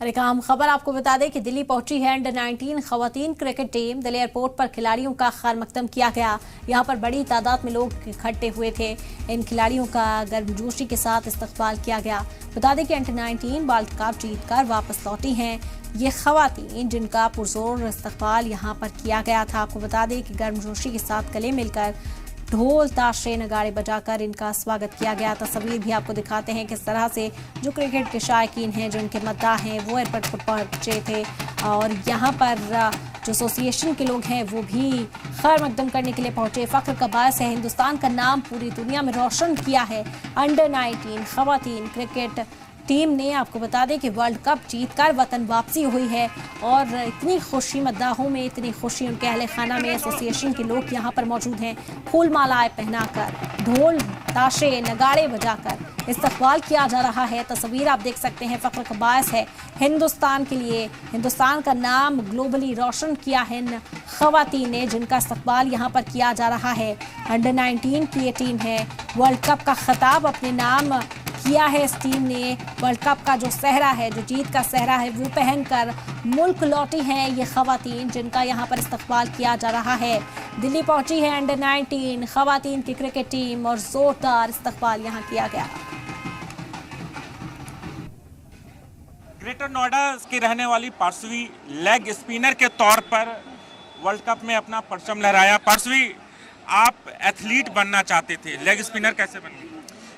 और एक अहम खबर आपको बता दें कि दिल्ली पहुंची है अंडर 19 खवातीन क्रिकेट टीम। दिल्ली एयरपोर्ट पर खिलाड़ियों का खैर मकदम किया गया। यहां पर बड़ी तादाद में लोग इकट्ठे हुए थे। इन खिलाड़ियों का गर्मजोशी के साथ इस्तकबाल किया गया। बता दें कि अंडर 19 वर्ल्ड कप जीतकर वापस लौटी हैं ये खवातीन, जिनका पुरजोर इस्तकबाल यहां पर किया गया था। आपको बता दें कि गर्मजोशी के साथ गले मिलकर ढोल ताशे नगाड़े बजाकर इनका स्वागत किया गया। तस्वीर भी आपको दिखाते हैं किस तरह से जो क्रिकेट के शायकीन हैं, जो उनके मद्दाह हैं, वो एयरपोर्ट पर पहुंचे थे और यहाँ पर जो एसोसिएशन के लोग हैं वो भी खैर मकदम करने के लिए पहुंचे। फख्र का बायस है, हिंदुस्तान का नाम पूरी दुनिया में रोशन किया है अंडर 19 खवातीन क्रिकेट टीम ने। आपको बता दें कि वर्ल्ड कप जीतकर वतन वापसी हुई है और इतनी खुशी मद्दाहों में, इतनी खुशी उनके अहले खाना में, एसोसिएशन के लोग यहाँ पर मौजूद हैं। फूल मालाएं पहनाकर, ढोल ताशे नगाड़े बजाकर इस्तकबाल किया जा रहा है। तस्वीर आप देख सकते हैं, फख्र का बायस है हिंदुस्तान के लिए। हिंदुस्तान का नाम ग्लोबली रोशन किया है इन खवातीन ने, जिनका इस्तकबाल यहाँ पर किया जा रहा है। अंडर 19 की ये टीम है। वर्ल्ड कप का खिताब अपने नाम किया है इस टीम ने। वर्ल्ड कप का जो सहरा है, जो जीत का सहरा है, वो पहनकर मुल्क लौटी हैं ये खवातीन, जिनका यहाँ पर इस्तकबाल किया जा रहा है। दिल्ली पहुंची है अंडर 19 खवातीन की क्रिकेट टीम और जोरदार इस्तकबाल यहाँ किया गया। ग्रेटर नोएडा की रहने वाली पार्श्वी लेग स्पिनर के तौर पर वर्ल्ड कप में अपना परचम लहराया। पार्श्वी, आप एथलीट बनना चाहते थे, लेग स्पिनर कैसे बन गए?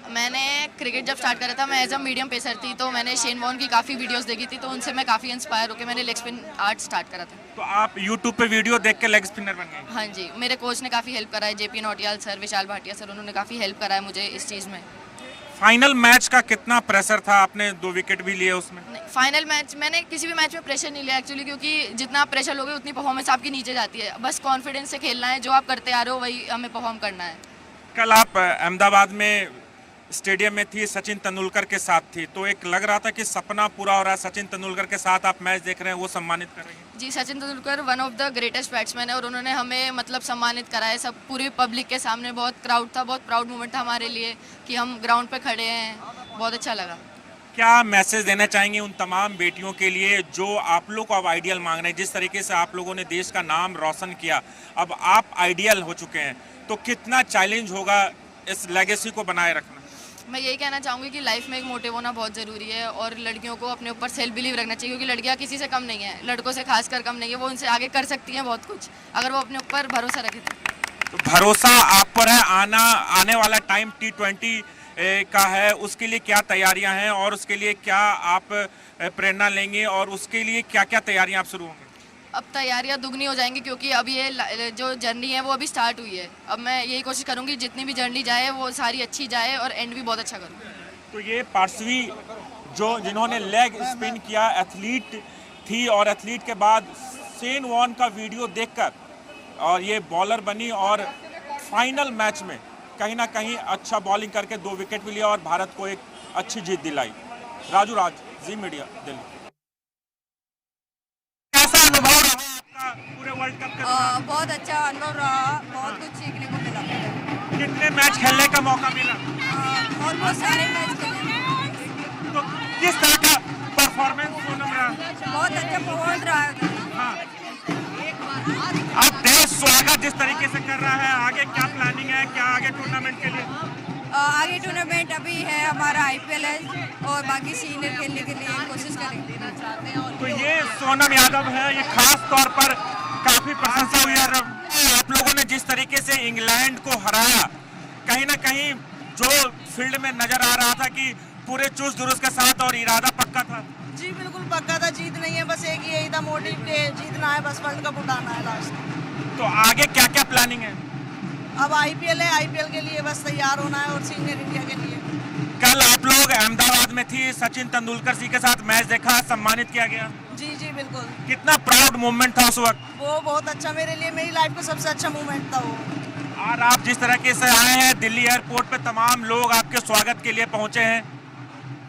मैंने क्रिकेट जब स्टार्ट करा था, मैं एज अ मीडियम पेसर थी, तो मैंने शेन वॉर्न की काफ़ी वीडियोस देखी थी, तो उनसे मैं काफ़ी इंस्पायर होकर मैंने लेग स्पिन आर्ट स्टार्ट करा था। तो आप यूट्यूब पे वीडियो देख के लेग स्पिनर बन गए? हाँ जी, मेरे कोच ने काफ़ी हेल्प करा है, जेपी नौटियाल सर, विशाल भाटिया सर, उन्होंने काफ़ी हेल्प करा है मुझे इस चीज़ में। फाइनल मैच का कितना प्रेशर था? आपने 2 विकेट भी लिए उसमें। फाइनल मैच मैंने किसी भी मैच में प्रेशर नहीं लिया एक्चुअली, क्योंकि जितना आप प्रेशर लोगे उतनी परफॉर्मेंस आपकी नीचे जाती है। बस कॉन्फिडेंस से खेलना है, जो आप करते आ रहे हो वही हमें परफॉर्म करना है। कल आप अहमदाबाद में स्टेडियम में थी, सचिन तेंदुलकर के साथ थी, तो एक लग रहा था कि सपना पूरा हो रहा है। सचिन तेंदुलकर के साथ आप मैच देख रहे हैं, वो सम्मानित कर रही हैं। जी, Sachin Tendulkar one of the greatest batsman है और उन्होंने हमें मतलब सम्मानित करा है सब पूरी पब्लिक के सामने। बहुत क्राउड था, बहुत प्राउड मोमेंट था हमारे लिए कि हम ग्राउंड पे खड़े हैं, बहुत अच्छा लगा। क्या मैसेज देना चाहेंगे उन तमाम बेटियों के लिए जो आप लोग को अब आइडियल मांग रहे हैं? जिस तरीके से आप लोगों ने देश का नाम रोशन किया, अब आप आइडियल हो चुके हैं, तो कितना चैलेंज होगा इस लेगेसी को बनाए रखना? मैं यही कहना चाहूँगी कि लाइफ में एक मोटिव होना बहुत ज़रूरी है और लड़कियों को अपने ऊपर सेल्फ बिलीव रखना चाहिए, क्योंकि लड़कियाँ किसी से कम नहीं है, लड़कों से खासकर कम नहीं है। वो उनसे आगे कर सकती हैं बहुत कुछ, अगर वो अपने ऊपर भरोसा रखें तो भरोसा आप पर है। आने वाला टाइम T20 का है, उसके लिए क्या तैयारियां हैं और उसके लिए क्या आप प्रेरणा लेंगे और उसके लिए क्या क्या तैयारियां आप शुरू होंगे? अब तैयारियां दुगनी हो जाएंगी, क्योंकि अब ये जो जर्नी है वो अभी स्टार्ट हुई है। अब मैं यही कोशिश करूंगी जितनी भी जर्नी जाए वो सारी अच्छी जाए और एंड भी बहुत अच्छा करूँ। तो ये पार्श्वी जिन्होंने लेग स्पिन किया, एथलीट थी और एथलीट के बाद शेन वॉर्न का वीडियो देखकर और ये बॉलर बनी और फाइनल मैच में कहीं ना कहीं अच्छा बॉलिंग करके 2 विकेट भी लिया और भारत को एक अच्छी जीत दिलाई। राजू राज, जी मीडिया, दिल्ली। कैसा अनुभव रहा आपका पूरे वर्ल्ड कप के दौरान? बहुत अच्छा अनुभव रहा, बहुत कुछ सीखने को मिला। कितने मैच खेलने का मौका मिला? और बहुत सारे मैच खेले। तो किस तरह का परफॉर्मेंस रहा? बहुत अच्छा परफॉर्मेंस रहा। हाँ। अब देश स्वागत जिस तरीके से कर रहा है, आगे क्या प्लानिंग है, क्या आगे टूर्नामेंट के लिए? आगे टूर्नामेंट अभी है हमारा IPL है और बाकी सीनियर खेलने के लिए कोशिश करेंगे। तो ये सोनम यादव है, ये खास तौर पर काफी प्रशंसा हुई है। आप लोगों ने जिस तरीके से इंग्लैंड को हराया, कहीं ना कहीं जो फील्ड में नजर आ रहा था कि पूरे चुस्त दुरुस्त के साथ और इरादा पक्का था। जी बिल्कुल पक्का था, जीत नहीं है, बस एक यही था मोटिव के जीतना है, बस वर्ल्ड कप उठाना है लास्ट। तो आगे क्या क्या प्लानिंग है? अब IPL है, IPL के लिए बस तैयार होना है और सीनियर इंडिया के लिए। कल आप लोग अहमदाबाद में थी, सचिन तेंदुलकर जी के साथ मैच देखा, सम्मानित किया गया। जी जी बिल्कुल। कितना प्राउड मोमेंट था उस वक्त? वो बहुत अच्छा, मेरे लिए मेरी लाइफ का सबसे अच्छा मोमेंट था वो। और आप जिस तरीके से आए हैं, दिल्ली एयरपोर्ट पे तमाम लोग आपके स्वागत के लिए पहुंचे हैं।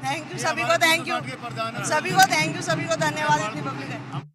थैंक यू सभी को, थैंक यू सभी को, थैंक यू सभी को, धन्यवाद इतनी पब्लिक है।